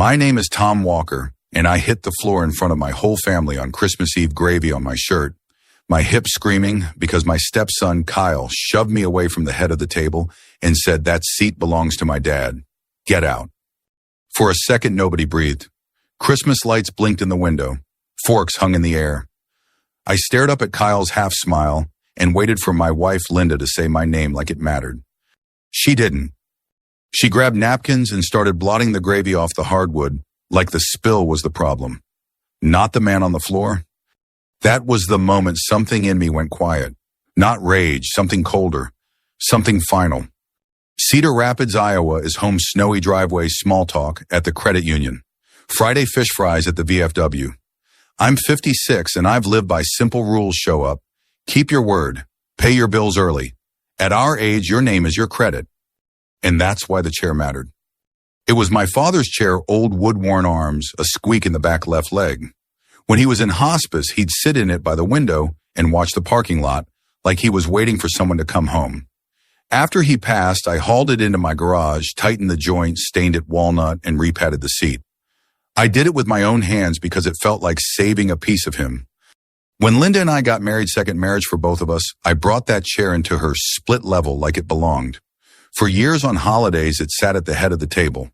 My name is Tom Walker, and I hit the floor in front of my whole family on Christmas Eve, gravy on my shirt, my hips screaming because my stepson, Kyle, shoved me away from the head of the table and said, "That seat belongs to my dad. Get out." For a second, nobody breathed. Christmas lights blinked in the window. Forks hung in the air. I stared up at Kyle's half smile and waited for my wife, Linda, to say my name like it mattered. She didn't. She grabbed napkins and started blotting the gravy off the hardwood like the spill was the problem, not the man on the floor. That was the moment something in me went quiet. Not rage, something colder, something final. Cedar Rapids, Iowa is home snowy driveway small talk at the credit union. Friday fish fries at the VFW. I'm 56 and I've lived by simple rules. Show up, keep your word, pay your bills early. At our age, your name is your credit. And that's why the chair mattered. It was my father's chair, old wood-worn arms, a squeak in the back left leg. When he was in hospice, he'd sit in it by the window and watch the parking lot like he was waiting for someone to come home. After he passed, I hauled it into my garage, tightened the joints, stained it walnut, and repatted the seat. I did it with my own hands because it felt like saving a piece of him. When Linda and I got married, second marriage for both of us, I brought that chair into her split level like it belonged. For years on holidays, it sat at the head of the table.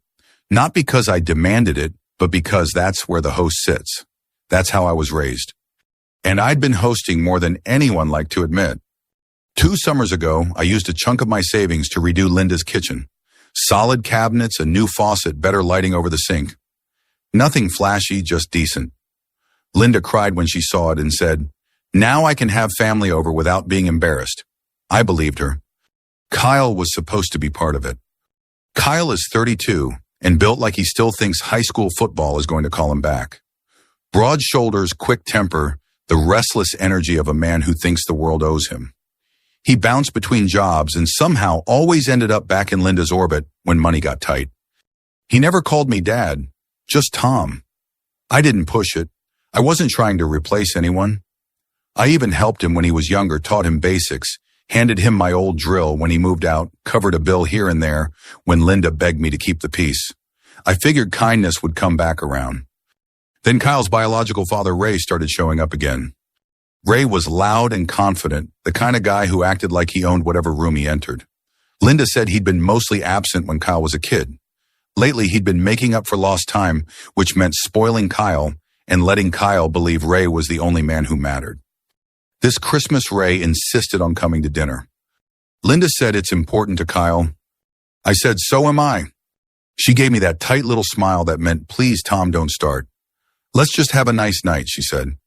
Not because I demanded it, but because that's where the host sits. That's how I was raised. And I'd been hosting more than anyone liked to admit. 2 summers ago, I used a chunk of my savings to redo Linda's kitchen. Solid cabinets, a new faucet, better lighting over the sink. Nothing flashy, just decent. Linda cried when she saw it and said, "Now I can have family over without being embarrassed." I believed her. Kyle was supposed to be part of it. Kyle is 32 and built like he still thinks high school football is going to call him back. Broad shoulders, quick temper, the restless energy of a man who thinks the world owes him. He bounced between jobs and somehow always ended up back in Linda's orbit when money got tight. He never called me dad, just Tom. I didn't push it. I wasn't trying to replace anyone. I even helped him when he was younger, taught him basics, handed him my old drill when he moved out, covered a bill here and there when Linda begged me to keep the peace. I figured kindness would come back around. Then Kyle's biological father, Ray, started showing up again. Ray was loud and confident, the kind of guy who acted like he owned whatever room he entered. Linda said he'd been mostly absent when Kyle was a kid. Lately, he'd been making up for lost time, which meant spoiling Kyle and letting Kyle believe Ray was the only man who mattered. This Christmas, Ray insisted on coming to dinner. Linda said it's important to Kyle. I said, so am I. She gave me that tight little smile that meant, please, Tom, don't start. Let's just have a nice night, she said.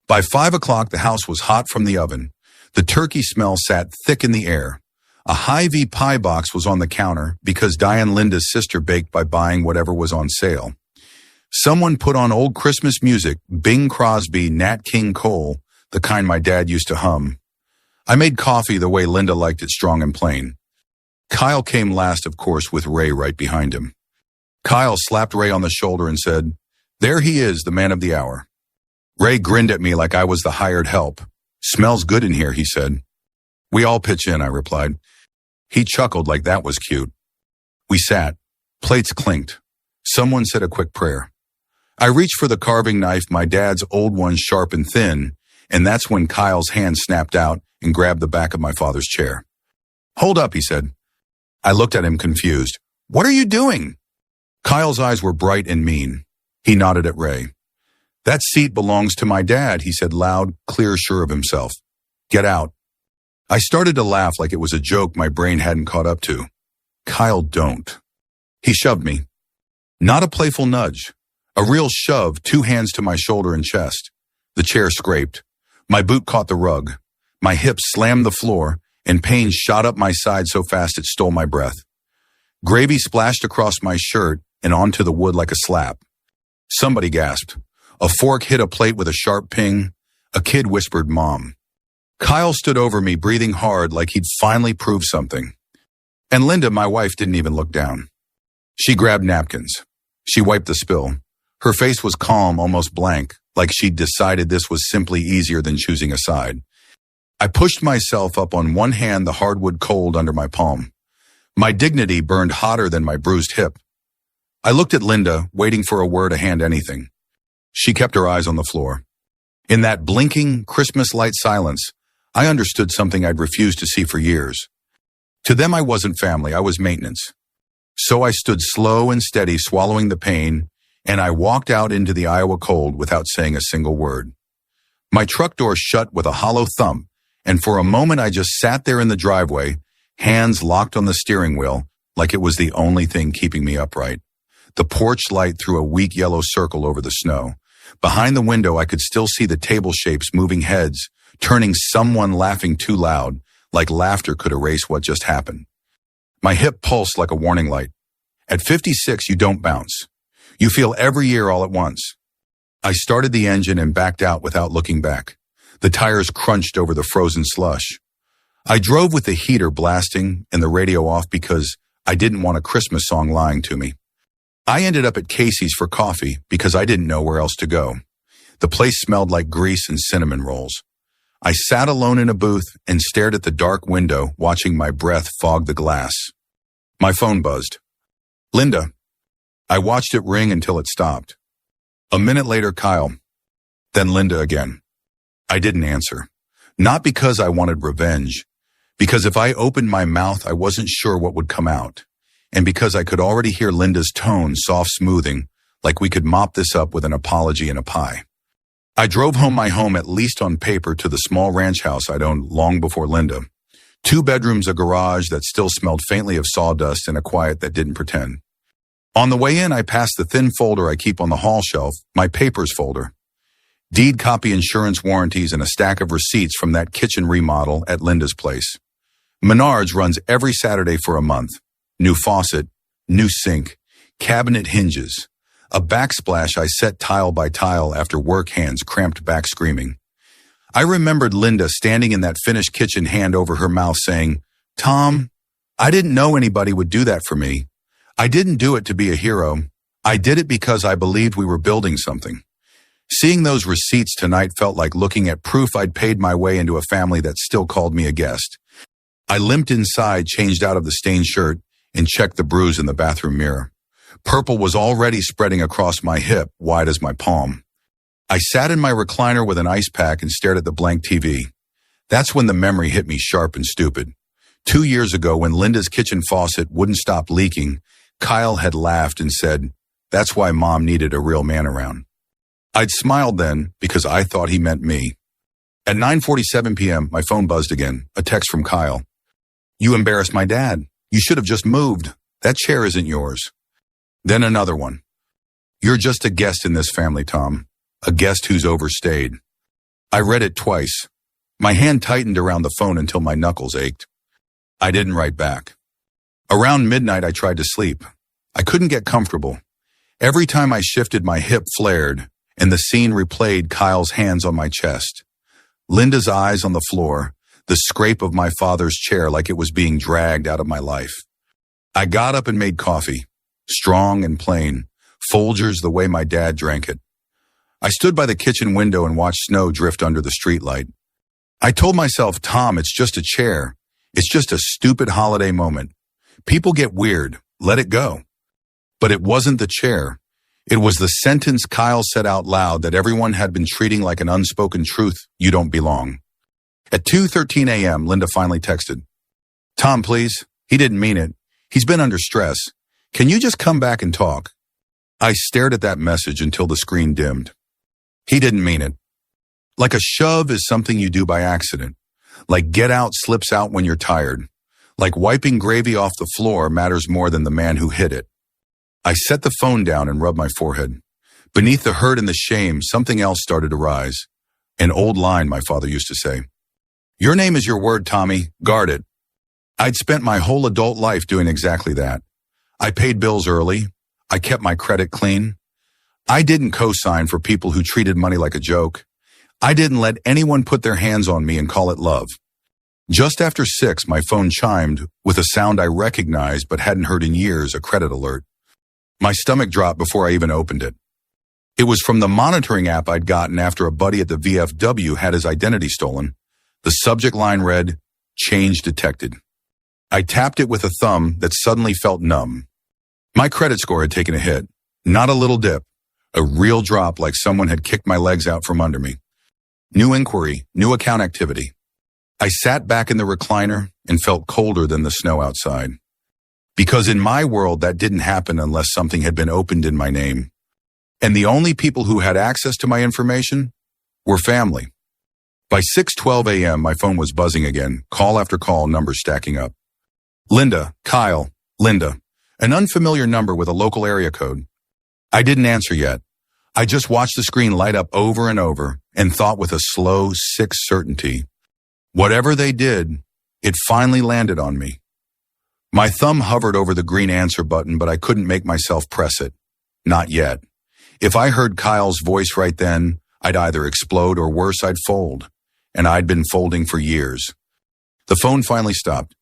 By 5 o'clock, the house was hot from the oven. The turkey smell sat thick in the air. A Hy-Vee pie box was on the counter because Diane, Linda's sister, baked by buying whatever was on sale. Someone put on old Christmas music, Bing Crosby, Nat King Cole, the kind my dad used to hum. I made coffee the way Linda liked it, strong and plain. Kyle came last, of course, with Ray right behind him. Kyle slapped Ray on the shoulder and said, "There he is, the man of the hour." Ray grinned at me like I was the hired help. "Smells good in here," he said. "We all pitch in," I replied. He chuckled like that was cute. We sat. Plates clinked. Someone said a quick prayer. I reached for the carving knife, my dad's old one, sharp and thin, and that's when Kyle's hand snapped out and grabbed the back of my father's chair. "Hold up," he said. I looked at him confused. "What are you doing?" Kyle's eyes were bright and mean. He nodded at Ray. "That seat belongs to my dad," he said, loud, clear, sure of himself. "Get out." I started to laugh like it was a joke my brain hadn't caught up to. Kyle, don't. He shoved me. Not a playful nudge. A real shove, 2 hands to my shoulder and chest. The chair scraped. My boot caught the rug. My hips slammed the floor, and pain shot up my side so fast it stole my breath. Gravy splashed across my shirt and onto the wood like a slap. Somebody gasped. A fork hit a plate with a sharp ping. A kid whispered, "Mom." Kyle stood over me, breathing hard like he'd finally proved something. And Linda, my wife, didn't even look down. She grabbed napkins. She wiped the spill. Her face was calm, almost blank, like she'd decided this was simply easier than choosing a side. I pushed myself up on one hand, the hardwood cold under my palm. My dignity burned hotter than my bruised hip. I looked at Linda, waiting for a word to hand anything. She kept her eyes on the floor. In that blinking, Christmas light silence, I understood something I'd refused to see for years. To them, I wasn't family, I was maintenance. So I stood slow and steady, swallowing the pain, and I walked out into the Iowa cold without saying a single word. My truck door shut with a hollow thump, and for a moment I just sat there in the driveway, hands locked on the steering wheel, like it was the only thing keeping me upright. The porch light threw a weak yellow circle over the snow. Behind the window, I could still see the table shapes moving heads, turning someone laughing too loud, like laughter could erase what just happened. My hip pulsed like a warning light. At 56, you don't bounce. You feel every year all at once. I started the engine and backed out without looking back. The tires crunched over the frozen slush. I drove with the heater blasting and the radio off because I didn't want a Christmas song lying to me. I ended up at Casey's for coffee because I didn't know where else to go. The place smelled like grease and cinnamon rolls. I sat alone in a booth and stared at the dark window, watching my breath fog the glass. My phone buzzed. Linda. I watched it ring until it stopped. A minute later, Kyle. Then Linda again. I didn't answer. Not because I wanted revenge, because if I opened my mouth, I wasn't sure what would come out. And because I could already hear Linda's tone soft smoothing, like we could mop this up with an apology and a pie. I drove home my home, at least on paper, to the small ranch house I'd owned long before Linda. 2 bedrooms, a garage that still smelled faintly of sawdust, and a quiet that didn't pretend. On the way in, I passed the thin folder I keep on the hall shelf, my papers folder. Deed copy, insurance warranties, and a stack of receipts from that kitchen remodel at Linda's place. Menards runs every Saturday for a month. New faucet, new sink, cabinet hinges. A backsplash I set tile by tile after work hands cramped back screaming. I remembered Linda standing in that finished kitchen, hand over her mouth, saying, "Tom, I didn't know anybody would do that for me. I didn't do it to be a hero. I did it because I believed we were building something." Seeing those receipts tonight felt like looking at proof I'd paid my way into a family that still called me a guest. I limped inside, changed out of the stained shirt, and checked the bruise in the bathroom mirror. Purple was already spreading across my hip, wide as my palm. I sat in my recliner with an ice pack and stared at the blank TV. That's when the memory hit me sharp and stupid. 2 years ago, when Linda's kitchen faucet wouldn't stop leaking, Kyle had laughed and said, "That's why Mom needed a real man around." I'd smiled then because I thought he meant me. At 9:47 p.m., my phone buzzed again, a text from Kyle. "You embarrassed my dad. You should have just moved. That chair isn't yours." Then another one. "You're just a guest in this family, Tom. A guest who's overstayed." I read it twice. My hand tightened around the phone until my knuckles ached. I didn't write back. Around midnight, I tried to sleep. I couldn't get comfortable. Every time I shifted, my hip flared, and the scene replayed, Kyle's hands on my chest. Linda's eyes on the floor, the scrape of my father's chair like it was being dragged out of my life. I got up and made coffee, strong and plain, Folgers the way my dad drank it. I stood by the kitchen window and watched snow drift under the streetlight. I told myself, "Tom, it's just a chair. It's just a stupid holiday moment. People get weird. Let it go." But it wasn't the chair. It was the sentence Kyle said out loud that everyone had been treating like an unspoken truth: "You don't belong." At 2:13 a.m., Linda finally texted, "Tom, please. He didn't mean it. He's been under stress. Can you just come back and talk?" I stared at that message until the screen dimmed. He didn't mean it. Like a shove is something you do by accident. Like get out slips out when you're tired. Like wiping gravy off the floor matters more than the man who hit it. I set the phone down and rubbed my forehead. Beneath the hurt and the shame, something else started to rise. An old line my father used to say. "Your name is your word, Tommy. Guard it." I'd spent my whole adult life doing exactly that. I paid bills early. I kept my credit clean. I didn't co-sign for people who treated money like a joke. I didn't let anyone put their hands on me and call it love. Just after 6, my phone chimed with a sound I recognized but hadn't heard in years, a credit alert. My stomach dropped before I even opened it. It was from the monitoring app I'd gotten after a buddy at the VFW had his identity stolen. The subject line read, "Change detected." I tapped it with a thumb that suddenly felt numb. My credit score had taken a hit. Not a little dip. A real drop, like someone had kicked my legs out from under me. New inquiry, new account activity. I sat back in the recliner and felt colder than the snow outside. Because in my world, that didn't happen unless something had been opened in my name. And the only people who had access to my information were family. By 6:12 a.m., my phone was buzzing again, call after call, numbers stacking up. Linda, Kyle, Linda, an unfamiliar number with a local area code. I didn't answer yet. I just watched the screen light up over and over and thought with a slow, sick certainty. Whatever they did, it finally landed on me. My thumb hovered over the green answer button, but I couldn't make myself press it. Not yet. If I heard Kyle's voice right then, I'd either explode or worse, I'd fold. And I'd been folding for years. The phone finally stopped.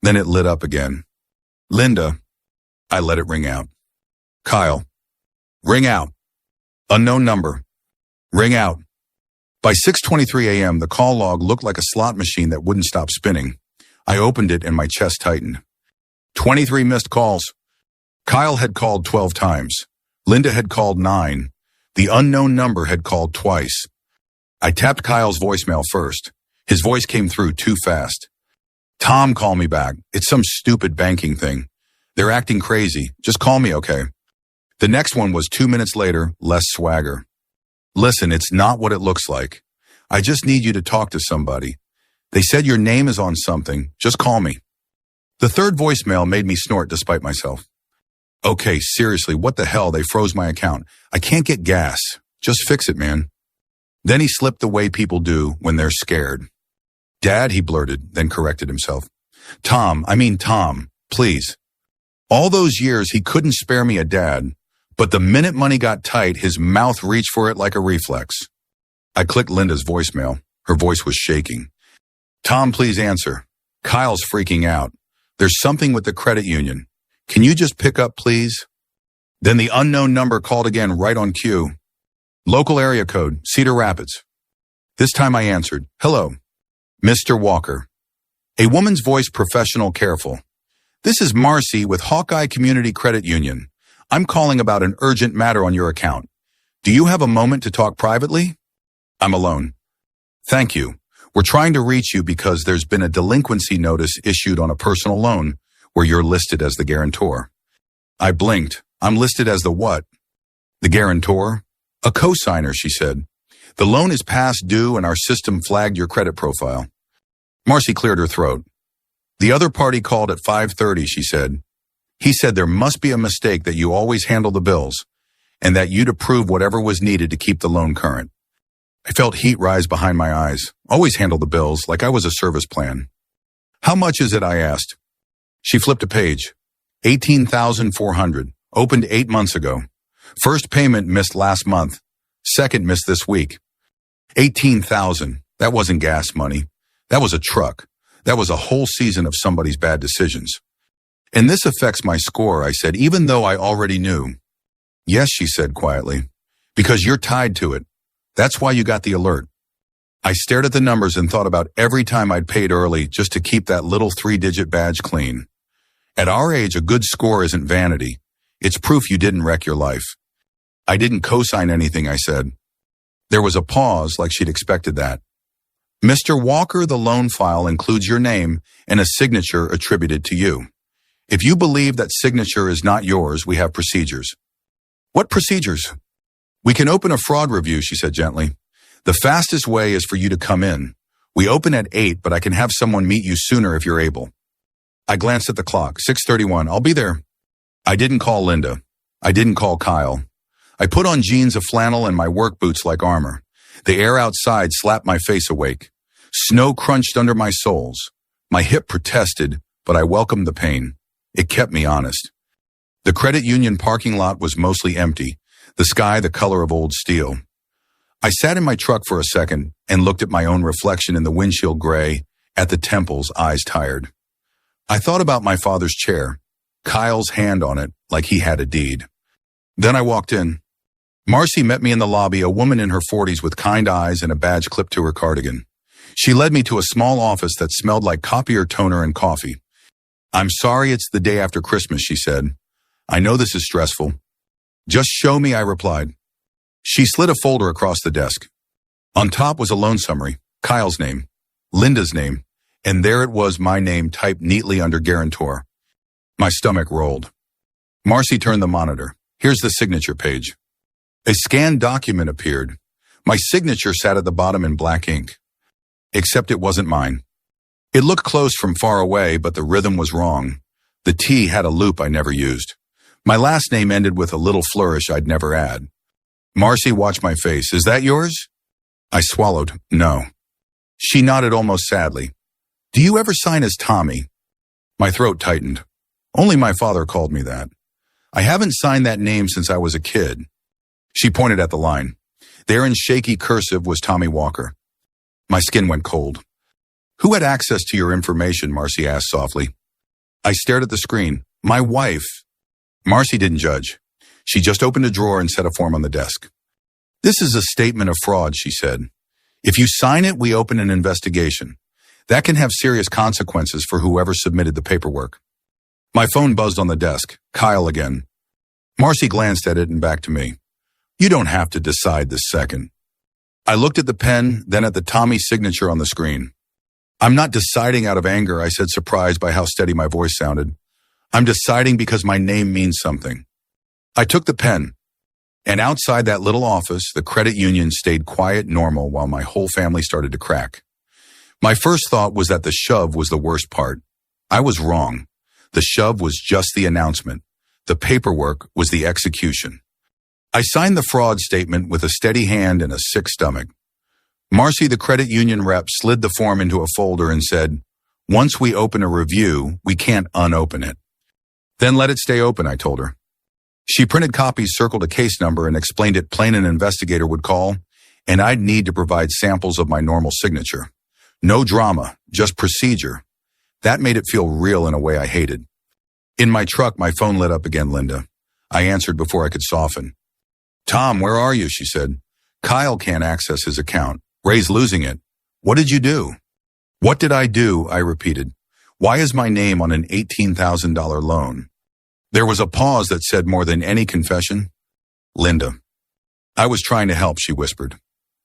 Then it lit up again. Linda. I let it ring out. Kyle. Ring out. Unknown number. Ring out. By 6:23 a.m., the call log looked like a slot machine that wouldn't stop spinning. I opened it and my chest tightened. 23 missed calls. Kyle had called 12 times. Linda had called 9. The unknown number had called twice. I tapped Kyle's voicemail first. His voice came through too fast. Tom, call me back. It's some stupid banking thing. They're acting crazy. Just call me, okay? The next one was 2 minutes later, less swagger. Listen, it's not what it looks like. I just need you to talk to somebody. They said your name is on something. Just call me. The third voicemail made me snort despite myself. Okay, seriously, what the hell? They froze my account. I can't get gas. Just fix it, man. Then he slipped the way people do when they're scared. Dad, he blurted, then corrected himself. Tom, please. All those years he couldn't spare me a dad, but the minute money got tight, his mouth reached for it like a reflex. I clicked Linda's voicemail. Her voice was shaking. Tom, please answer. Kyle's freaking out. There's something with the credit union. Can you just pick up, please? Then the unknown number called again right on cue. Local area code, Cedar Rapids. This time I answered, hello, Mr. Walker. A woman's voice, professional, careful. This is Marcy with Hawkeye Community Credit Union. I'm calling about an urgent matter on your account. Do you have a moment to talk privately? I'm alone. Thank you. We're trying to reach you because there's been a delinquency notice issued on a personal loan where you're listed as the guarantor. I blinked. I'm listed as the what? The guarantor? A co-signer, she said. The loan is past due and our system flagged your credit profile. Marcy cleared her throat. The other party called at 5:30, she said. He said there must be a mistake that you always handle the bills and that you'd approve whatever was needed to keep the loan current. I felt heat rise behind my eyes. Always handle the bills like I was a service plan. How much is it? I asked. She flipped a page. $18,400. Opened 8 months ago. First payment missed last month. Second missed this week. $18,000. That wasn't gas money. That was a truck. That was a whole season of somebody's bad decisions. And this affects my score, I said, even though I already knew. Yes, she said quietly. Because you're tied to it. That's why you got the alert. I stared at the numbers and thought about every time I'd paid early just to keep that little 3-digit badge clean. At our age, a good score isn't vanity. It's proof you didn't wreck your life. I didn't co-sign anything, I said. There was a pause, like she'd expected that. Mr. Walker, the loan file includes your name and a signature attributed to you. If you believe that signature is not yours, we have procedures. What procedures? We can open a fraud review, she said gently. The fastest way is for you to come in. We open at 8, but I can have someone meet you sooner if you're able. I glanced at the clock, 6:31. I'll be there. I didn't call Linda. I didn't call Kyle. I put on jeans of flannel and my work boots like armor. The air outside slapped my face awake. Snow crunched under my soles. My hip protested, but I welcomed the pain. It kept me honest. The credit union parking lot was mostly empty, the sky the color of old steel. I sat in my truck for a second and looked at my own reflection in the windshield gray, at the temples, eyes tired. I thought about my father's chair, Kyle's hand on it like he had a deed. Then I walked in. Marcy met me in the lobby, a woman in her 40s with kind eyes and a badge clipped to her cardigan. She led me to a small office that smelled like copier toner and coffee. I'm sorry it's the day after Christmas, she said. I know this is stressful. Just show me, I replied. She slid a folder across the desk. On top was a loan summary, Kyle's name, Linda's name, and there it was, my name typed neatly under guarantor. My stomach rolled. Marcy turned the monitor. Here's the signature page. A scanned document appeared. My signature sat at the bottom in black ink. Except it wasn't mine. It looked close from far away, but the rhythm was wrong. The T had a loop I never used. My last name ended with a little flourish I'd never add. Marcy watched my face. Is that yours? I swallowed. No. She nodded almost sadly. Do you ever sign as Tommy? My throat tightened. Only my father called me that. I haven't signed that name since I was a kid. She pointed at the line. There in shaky cursive was Tommy Walker. My skin went cold. Who had access to your information? Marcy asked softly. I stared at the screen. My wife. Marcy didn't judge. She just opened a drawer and set a form on the desk. This is a statement of fraud, she said. If you sign it, we open an investigation. That can have serious consequences for whoever submitted the paperwork. My phone buzzed on the desk. Kyle again. Marcy glanced at it and back to me. You don't have to decide this second. I looked at the pen, then at the Tommy signature on the screen. I'm not deciding out of anger, I said, surprised by how steady my voice sounded. I'm deciding because my name means something. I took the pen, and outside that little office, the credit union stayed quiet, normal, while my whole family started to crack. My first thought was that the shove was the worst part. I was wrong. The shove was just the announcement. The paperwork was the execution. I signed the fraud statement with a steady hand and a sick stomach. Marcy, the credit union rep, slid the form into a folder and said, once we open a review, we can't unopen it. Then let it stay open, I told her. She printed copies, circled a case number, and explained it plain an investigator would call, and I'd need to provide samples of my normal signature. No drama, just procedure. That made it feel real in a way I hated. In my truck, my phone lit up again, Linda. I answered before I could soften. Tom, where are you? She said. Kyle can't access his account. Ray's losing it. What did you do? What did I do? I repeated. Why is my name on an $18,000 loan? There was a pause that said more than any confession. Linda. I was trying to help, she whispered.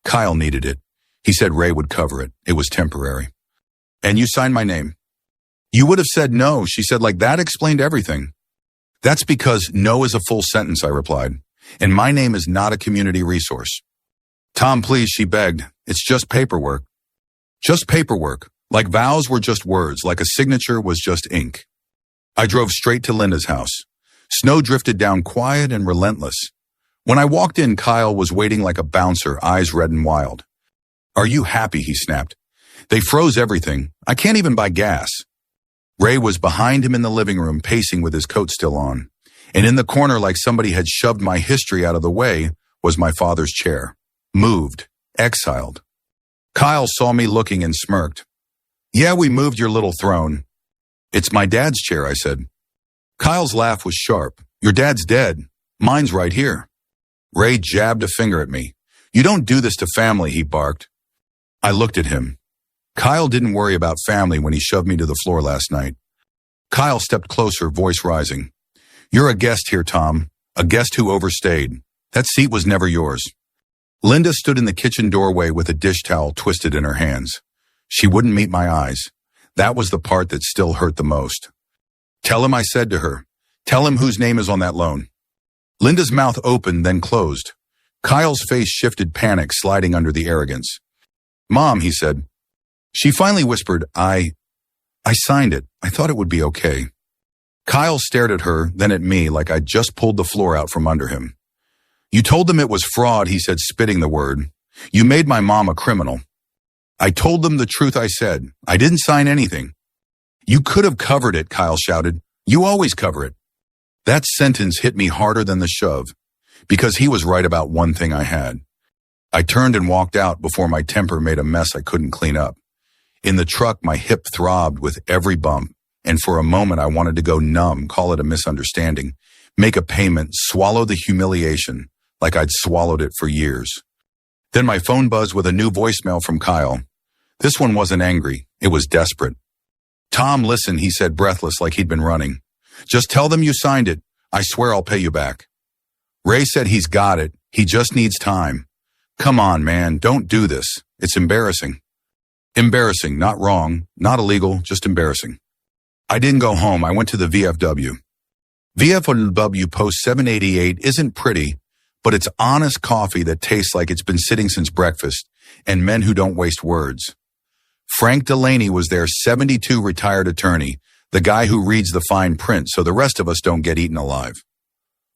Kyle needed it. He said Ray would cover it. It was temporary. And you signed my name. You would have said no, she said, like that explained everything. That's because no is a full sentence, I replied. And my name is not a community resource. Tom, please, she begged. It's just paperwork. Just paperwork. Like vows were just words, like a signature was just ink. I drove straight to Linda's house. Snow drifted down quiet and relentless. When I walked in, Kyle was waiting like a bouncer, eyes red and wild. Are you happy? He snapped. They froze everything. I can't even buy gas. Ray was behind him in the living room, pacing with his coat still on. And in the corner, like somebody had shoved my history out of the way, was my father's chair. Moved. Exiled. Kyle saw me looking and smirked. Yeah, we moved your little throne. It's my dad's chair, I said. Kyle's laugh was sharp. Your dad's dead. Mine's right here. Ray jabbed a finger at me. You don't do this to family, he barked. I looked at him. Kyle didn't worry about family when he shoved me to the floor last night. Kyle stepped closer, voice rising. You're a guest here, Tom. A guest who overstayed. That seat was never yours. Linda stood in the kitchen doorway with a dish towel twisted in her hands. She wouldn't meet my eyes. That was the part that still hurt the most. Tell him, I said to her. Tell him whose name is on that loan. Linda's mouth opened, then closed. Kyle's face shifted, panic sliding under the arrogance. Mom, he said. She finally whispered, I signed it. I thought it would be okay. Kyle stared at her, then at me, like I'd just pulled the floor out from under him. You told them it was fraud, he said, spitting the word. You made my mom a criminal. I told them the truth, I said. I didn't sign anything. You could have covered it, Kyle shouted. You always cover it. That sentence hit me harder than the shove, because he was right about one thing I had. I turned and walked out before my temper made a mess I couldn't clean up. In the truck, my hip throbbed with every bump, and for a moment I wanted to go numb, call it a misunderstanding, make a payment, swallow the humiliation like I'd swallowed it for years. Then my phone buzzed with a new voicemail from Kyle. This one wasn't angry. It was desperate. Tom, listen, he said, breathless like he'd been running. Just tell them you signed it. I swear I'll pay you back. Ray said he's got it. He just needs time. Come on, man, don't do this. It's embarrassing. Embarrassing, not wrong, not illegal, just embarrassing. I didn't go home. I went to the VFW. VFW Post 788 isn't pretty, but it's honest coffee that tastes like it's been sitting since breakfast, and men who don't waste words. Frank Delaney was their 72 retired attorney, the guy who reads the fine print so the rest of us don't get eaten alive.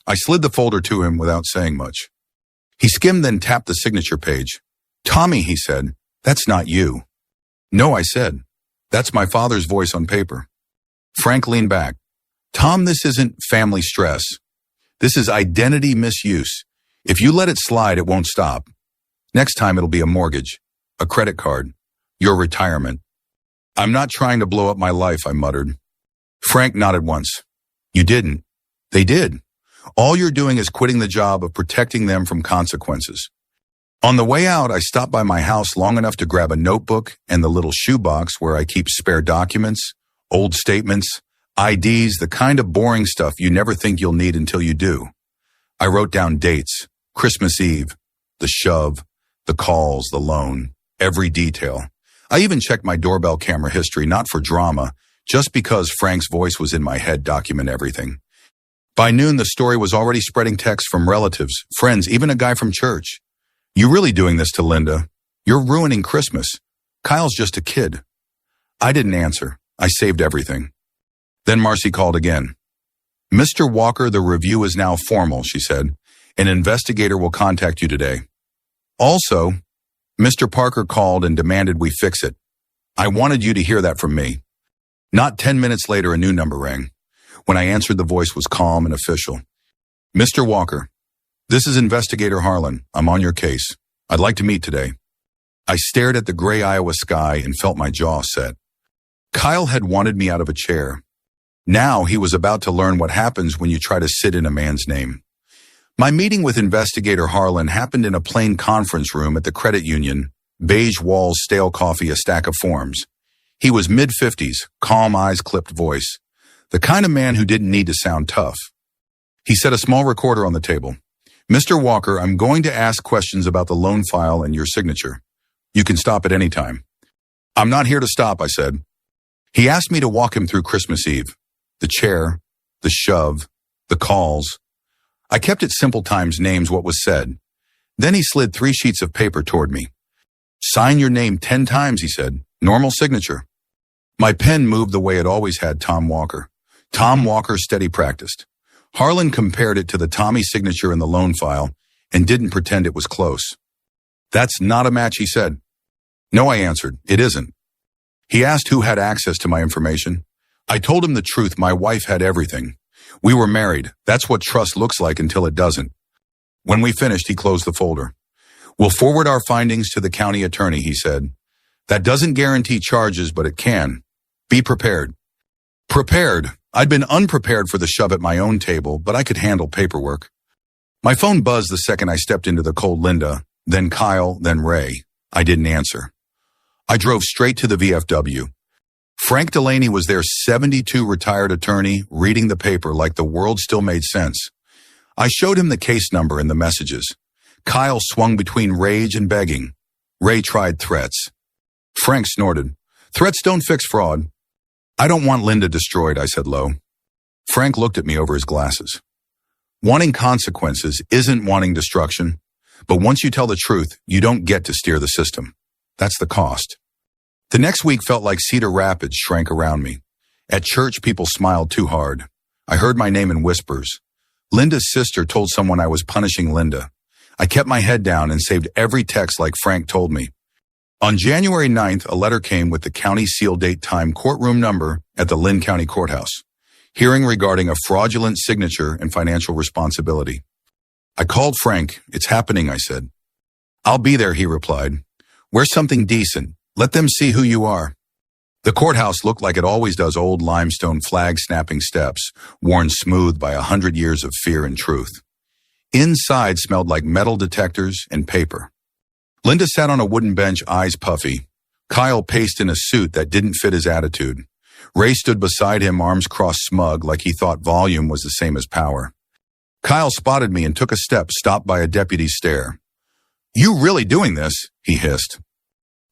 I slid the folder to him without saying much. He skimmed, then tapped the signature page. Tommy, he said, that's not you. No, I said, that's my father's voice on paper. Frank leaned back. Tom, this isn't family stress. This is identity misuse. If you let it slide, it won't stop. Next time it'll be a mortgage, a credit card, your retirement. I'm not trying to blow up my life, I muttered. Frank nodded once. You didn't. They did. All you're doing is quitting the job of protecting them from consequences. On the way out, I stopped by my house long enough to grab a notebook and the little shoebox where I keep spare documents, old statements, IDs, the kind of boring stuff you never think you'll need until you do. I wrote down dates, Christmas Eve, the shove, the calls, the loan, every detail. I even checked my doorbell camera history, not for drama, just because Frank's voice was in my head, document everything. By noon, the story was already spreading texts from relatives, friends, even a guy from church. You really doing this to Linda? You're ruining Christmas. Kyle's just a kid. I didn't answer. I saved everything. Then Marcy called again. Mr. Walker, the review is now formal, she said. An investigator will contact you today. Also, Mr. Parker called and demanded we fix it. I wanted you to hear that from me. Not 10 minutes later, a new number rang. When I answered, the voice was calm and official. Mr. Walker, this is Investigator Harlan. I'm on your case. I'd like to meet today. I stared at the gray Iowa sky and felt my jaw set. Kyle had wanted me out of a chair. Now he was about to learn what happens when you try to sit in a man's name. My meeting with Investigator Harlan happened in a plain conference room at the credit union, beige walls, stale coffee, a stack of forms. He was mid-50s, calm eyes, clipped voice. The kind of man who didn't need to sound tough. He set a small recorder on the table. Mr. Walker, I'm going to ask questions about the loan file and your signature. You can stop at any time. I'm not here to stop, I said. He asked me to walk him through Christmas Eve. The chair, the shove, the calls. I kept it simple times names what was said. Then he slid 3 sheets of paper toward me. Sign your name 10 times, he said. Normal signature. My pen moved the way it always had Tom Walker. Tom Walker steady practiced. Harlan compared it to the Tommy signature in the loan file and didn't pretend it was close. That's not a match, he said. No, I answered. It isn't. He asked who had access to my information. I told him the truth. My wife had everything. We were married. That's what trust looks like until it doesn't. When we finished, he closed the folder. We'll forward our findings to the county attorney, he said. That doesn't guarantee charges, but it can. Be prepared. Prepared. I'd been unprepared for the shove at my own table, but I could handle paperwork. My phone buzzed the second I stepped into the cold Linda, then Kyle, then Ray. I didn't answer. I drove straight to the VFW. Frank Delaney was their 72 retired attorney, reading the paper like the world still made sense. I showed him the case number and the messages. Kyle swung between rage and begging. Ray tried threats. Frank snorted. Threats don't fix fraud. I don't want Linda destroyed, I said low. Frank looked at me over his glasses. Wanting consequences isn't wanting destruction, but once you tell the truth, you don't get to steer the system. That's the cost. The next week felt like Cedar Rapids shrank around me. At church, people smiled too hard. I heard my name in whispers. Linda's sister told someone I was punishing Linda. I kept my head down and saved every text like Frank told me. On January 9th, a letter came with the county seal date time courtroom number at the Lynn County Courthouse. Hearing regarding a fraudulent signature and financial responsibility. I called Frank. It's happening, I said. I'll be there, he replied. Wear something decent. Let them see who you are. The courthouse looked like it always does, old limestone flag-snapping steps, worn smooth by 100 years of fear and truth. Inside smelled like metal detectors and paper. Linda sat on a wooden bench, eyes puffy. Kyle paced in a suit that didn't fit his attitude. Ray stood beside him, arms crossed smug, like he thought volume was the same as power. Kyle spotted me and took a step, stopped by a deputy's stare. "You really doing this?" he hissed.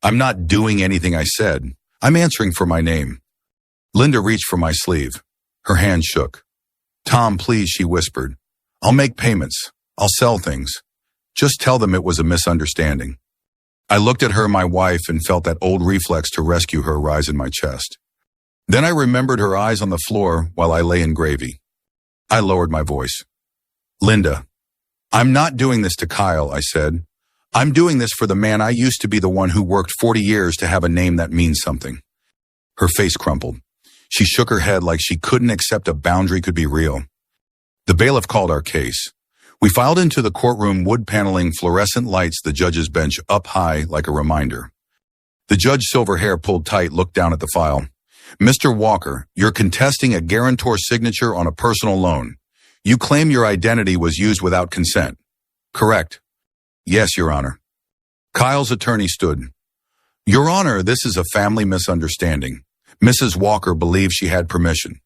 "I'm not doing anything I said. I'm answering for my name." Linda reached for my sleeve. Her hand shook. "Tom, please," she whispered. "I'll make payments. I'll sell things. Just tell them it was a misunderstanding." I looked at her, my wife, and felt that old reflex to rescue her rise in my chest. Then I remembered her eyes on the floor while I lay in gravy. I lowered my voice. "Linda, I'm not doing this to Kyle," I said. "I'm doing this for the man I used to be, the one who worked 40 years to have a name that means something." Her face crumpled. She shook her head like she couldn't accept a boundary could be real. The bailiff called our case. We filed into the courtroom, wood paneling, fluorescent lights, the judge's bench up high like a reminder. The judge's silver hair pulled tight looked down at the file. "Mr. Walker, you're contesting a guarantor's signature on a personal loan. You claim your identity was used without consent. Correct?" "Yes, Your Honor." Kyle's attorney stood. "Your Honor, this is a family misunderstanding. Mrs. Walker believes she had permission."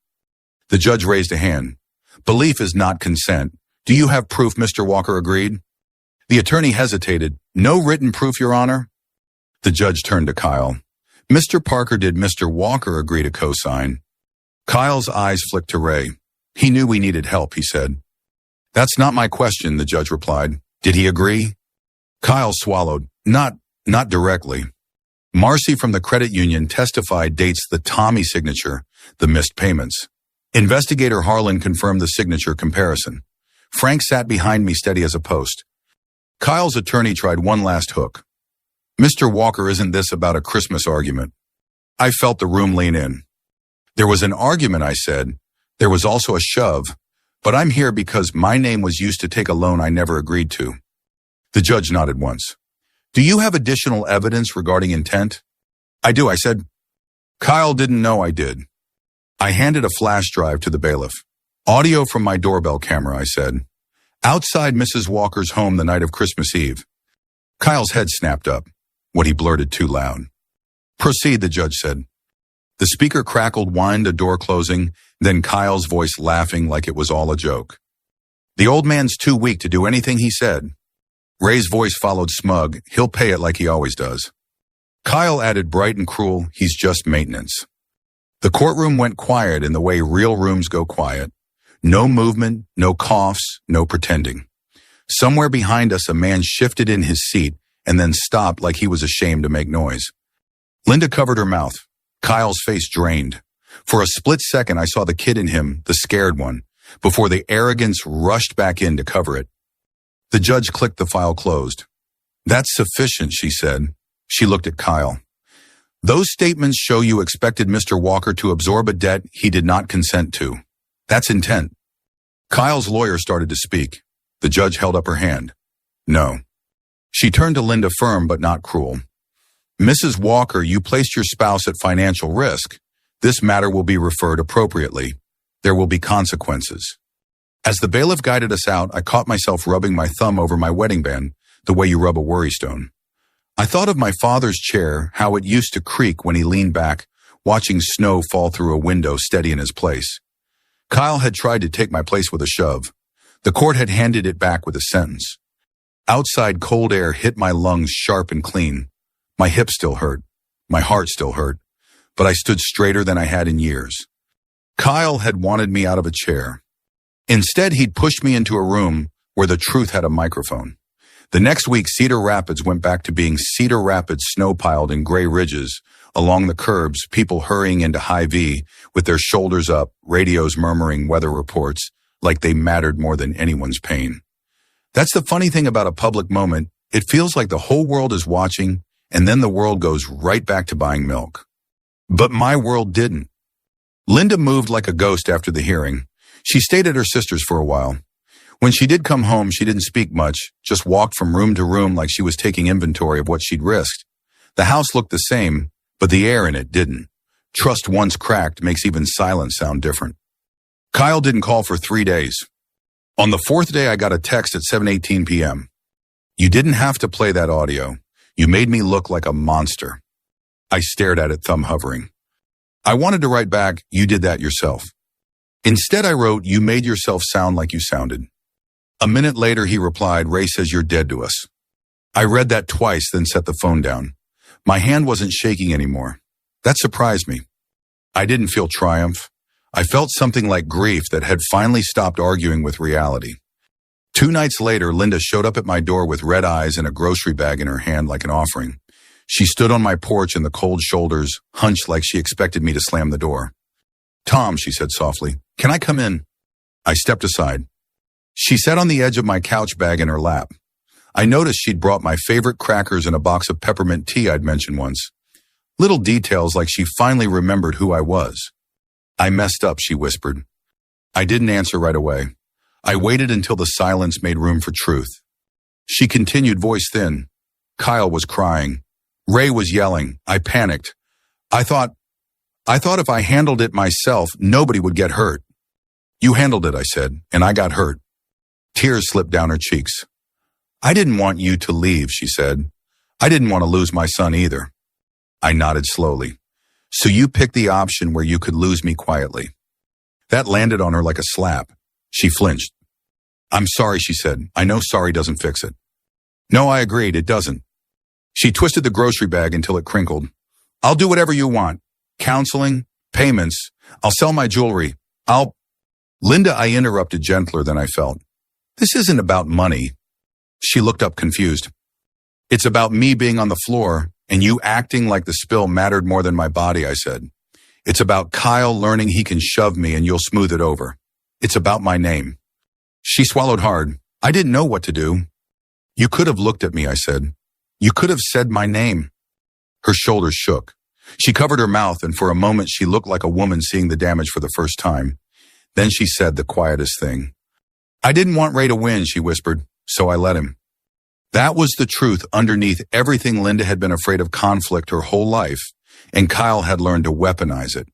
The judge raised a hand. "Belief is not consent. Do you have proof?" Mr. Walker agreed. The attorney hesitated. "No written proof, Your Honor." The judge turned to Kyle. "Mr. Parker, did Mr. Walker agree to co-sign?" Kyle's eyes flicked to Ray. "He knew we needed help," he said. "That's not my question," the judge replied. "Did he agree?" Kyle swallowed. Not directly. Marcy from the credit union testified dates the Tommy signature, the missed payments. Investigator Harlan confirmed the signature comparison. Frank sat behind me steady as a post. Kyle's attorney tried one last hook. "Mr. Walker, isn't this about a Christmas argument?" I felt the room lean in. "There was an argument," I said. "There was also a shove. But I'm here because my name was used to take a loan I never agreed to." The judge nodded once. "Do you have additional evidence regarding intent?" "I do," I said. Kyle didn't know I did. I handed a flash drive to the bailiff. "Audio from my doorbell camera," I said. "Outside Mrs. Walker's home the night of Christmas Eve." Kyle's head snapped up. What he blurted too loud. "Proceed," the judge said. The speaker crackled, whined, a door closing, then Kyle's voice laughing like it was all a joke. "The old man's too weak to do anything he said." Ray's voice followed smug. "He'll pay it like he always does." Kyle added bright and cruel, "He's just maintenance." The courtroom went quiet in the way real rooms go quiet. No movement, no coughs, no pretending. Somewhere behind us, a man shifted in his seat and then stopped like he was ashamed to make noise. Linda covered her mouth. Kyle's face drained. For a split second, I saw the kid in him, the scared one, before the arrogance rushed back in to cover it. The judge clicked the file closed. "That's sufficient," she said. She looked at Kyle. "Those statements show you expected Mr. Walker to absorb a debt he did not consent to. That's intent." Kyle's lawyer started to speak. The judge held up her hand. "No." She turned to Linda, firm but not cruel. "Mrs. Walker, you placed your spouse at financial risk. This matter will be referred appropriately. There will be consequences." As the bailiff guided us out, I caught myself rubbing my thumb over my wedding band, the way you rub a worry stone. I thought of my father's chair, how it used to creak when he leaned back, watching snow fall through a window steady in his place. Kyle had tried to take my place with a shove. The court had handed it back with a sentence. Outside, cold air hit my lungs sharp and clean. My hips still hurt. My heart still hurt. But I stood straighter than I had in years. Kyle had wanted me out of a chair. Instead, he'd pushed me into a room where the truth had a microphone. The next week, Cedar Rapids went back to being Cedar Rapids, snow-piled in gray ridges. Along the curbs, people hurrying into Hy-Vee with their shoulders up, radios murmuring weather reports like they mattered more than anyone's pain. That's the funny thing about a public moment. It feels like the whole world is watching, and then the world goes right back to buying milk. But my world didn't. Linda moved like a ghost after the hearing. She stayed at her sister's for a while. When she did come home, she didn't speak much, just walked from room to room like she was taking inventory of what she'd risked. The house looked the same, but the air in it didn't. Trust once cracked makes even silence sound different. Kyle didn't call for 3 days. On the 4th day, I got a text at 7:18 p.m. "You didn't have to play that audio. You made me look like a monster." I stared at it, thumb hovering. I wanted to write back, "You did that yourself." Instead, I wrote, "You made yourself sound like you sounded." A minute later, he replied, "Ray says you're dead to us." I read that twice, then set the phone down. My hand wasn't shaking anymore. That surprised me. I didn't feel triumph. I felt something like grief that had finally stopped arguing with reality. 2 nights later, Linda showed up at my door with red eyes and a grocery bag in her hand like an offering. She stood on my porch in the cold shoulders, hunched like she expected me to slam the door. "Tom," she said softly, "can I come in?" I stepped aside. She sat on the edge of my couch bag in her lap. I noticed she'd brought my favorite crackers and a box of peppermint tea I'd mentioned once. Little details like she finally remembered who I was. "I messed up," she whispered. I didn't answer right away. I waited until the silence made room for truth. She continued, voice thin. Kyle was crying. Ray was yelling. I panicked. I thought if I handled it myself, nobody would get hurt. "You handled it," I said, "and I got hurt." Tears slipped down her cheeks. "I didn't want you to leave," she said. "I didn't want to lose my son either." I nodded slowly. "So you picked the option where you could lose me quietly." That landed on her like a slap. She flinched. "I'm sorry," she said. "I know sorry doesn't fix it." No, I agreed, it doesn't. She twisted the grocery bag until it crinkled. "I'll do whatever you want. Counseling, payments. I'll sell my jewelry. Linda, I interrupted gentler than I felt. "This isn't about money." She looked up confused. "It's about me being on the floor and you acting like the spill mattered more than my body," I said. "It's about Kyle learning he can shove me and you'll smooth it over. It's about my name." She swallowed hard. I didn't know what to do. "You could have looked at me," I said. "You could have said my name." Her shoulders shook. She covered her mouth, and for a moment she looked like a woman seeing the damage for the first time. Then she said the quietest thing. "I didn't want Ray to win," she whispered, "so I let him." That was the truth underneath everything. Linda had been afraid of conflict her whole life, and Kyle had learned to weaponize it.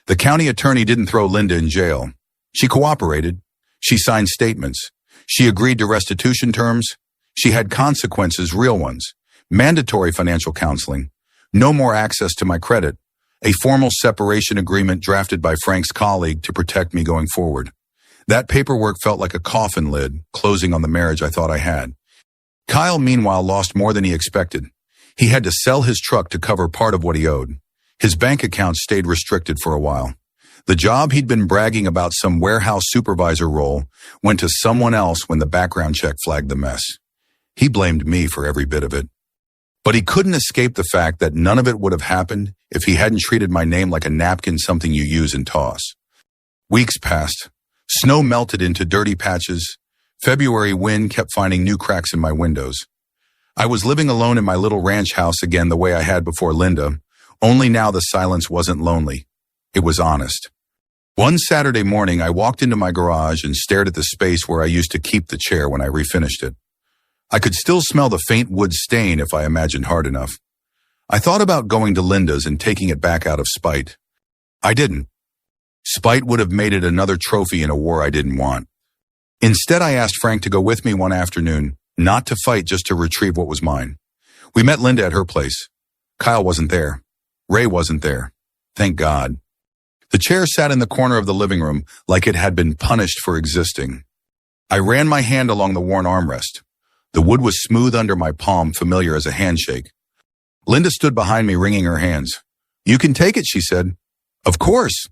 The county attorney didn't throw Linda in jail. She cooperated. She signed statements. She agreed to restitution terms. She had consequences, real ones. Mandatory financial counseling. No more access to my credit. A formal separation agreement drafted by Frank's colleague to protect me going forward. That paperwork felt like a coffin lid, closing on the marriage I thought I had. Kyle, meanwhile, lost more than he expected. He had to sell his truck to cover part of what he owed. His bank account stayed restricted for a while. The job he'd been bragging about, some warehouse supervisor role, went to someone else when the background check flagged the mess. He blamed me for every bit of it. But he couldn't escape the fact that none of it would have happened if he hadn't treated my name like a napkin, something you use and toss. Weeks passed. Snow melted into dirty patches. February wind kept finding new cracks in my windows. I was living alone in my little ranch house again the way I had before Linda, only now the silence wasn't lonely. It was honest. One Saturday morning, I walked into my garage and stared at the space where I used to keep the chair when I refinished it. I could still smell the faint wood stain if I imagined hard enough. I thought about going to Linda's and taking it back out of spite. I didn't. Spite would have made it another trophy in a war I didn't want. Instead, I asked Frank to go with me one afternoon, not to fight, just to retrieve what was mine. We met Linda at her place. Kyle wasn't there. Ray wasn't there. Thank God. The chair sat in the corner of the living room like it had been punished for existing. I ran my hand along the worn armrest. The wood was smooth under my palm, familiar as a handshake. Linda stood behind me, wringing her hands. "You can take it," she said. "Of course."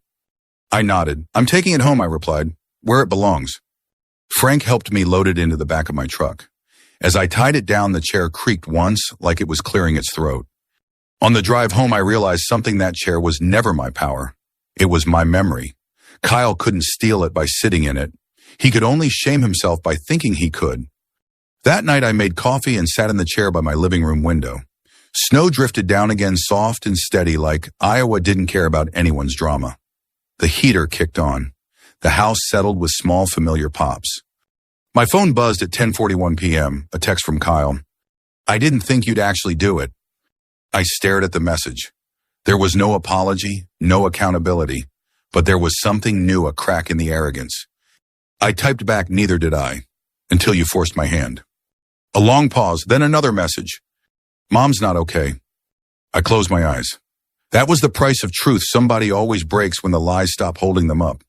I nodded. "I'm taking it home," I replied, "where it belongs." Frank helped me load it into the back of my truck. As I tied it down, the chair creaked once, like it was clearing its throat. On the drive home, I realized something: that chair was never my power. It was my memory. Kyle couldn't steal it by sitting in it. He could only shame himself by thinking he could. That night, I made coffee and sat in the chair by my living room window. Snow drifted down again, soft and steady, like Iowa didn't care about anyone's drama. The heater kicked on. The house settled with small, familiar pops. My phone buzzed at 10:41 p.m., a text from Kyle. "I didn't think you'd actually do it." I stared at the message. There was no apology, no accountability, but there was something new, a crack in the arrogance. I typed back, "Neither did I," until you forced my hand. A long pause, then another message. "Mom's not okay." I closed my eyes. That was the price of truth somebody always breaks when the lies stop holding them up.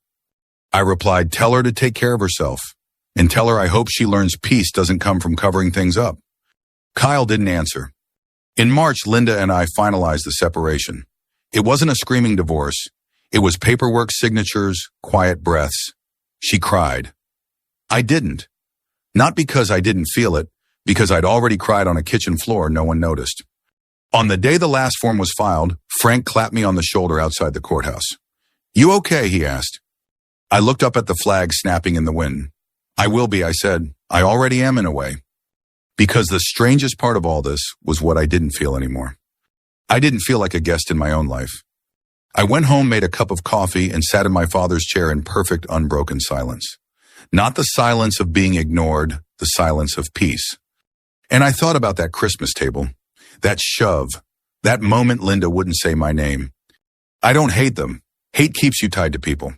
I replied, tell her to take care of herself, and tell her I hope she learns peace doesn't come from covering things up. Kyle didn't answer. In March, Linda and I finalized the separation. It wasn't a screaming divorce. It was paperwork, signatures, quiet breaths. She cried. I didn't. Not because I didn't feel it, because I'd already cried on a kitchen floor no one noticed. On the day the last form was filed, Frank clapped me on the shoulder outside the courthouse. You okay? He asked. I looked up at the flag snapping in the wind. I will be, I said. I already am in a way. Because the strangest part of all this was what I didn't feel anymore. I didn't feel like a guest in my own life. I went home, made a cup of coffee, and sat in my father's chair in perfect, unbroken silence. Not the silence of being ignored, the silence of peace. And I thought about that Christmas table, that shove, that moment Linda wouldn't say my name. I don't hate them. Hate keeps you tied to people.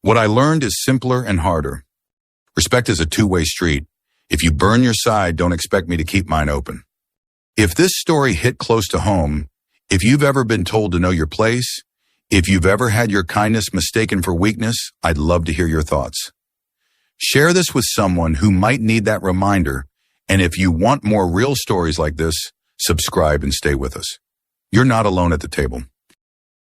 What I learned is simpler and harder. Respect is a two-way street. If you burn your side, don't expect me to keep mine open. If this story hit close to home, if you've ever been told to know your place, if you've ever had your kindness mistaken for weakness, I'd love to hear your thoughts. Share this with someone who might need that reminder, and if you want more real stories like this, subscribe and stay with us. You're not alone at the table.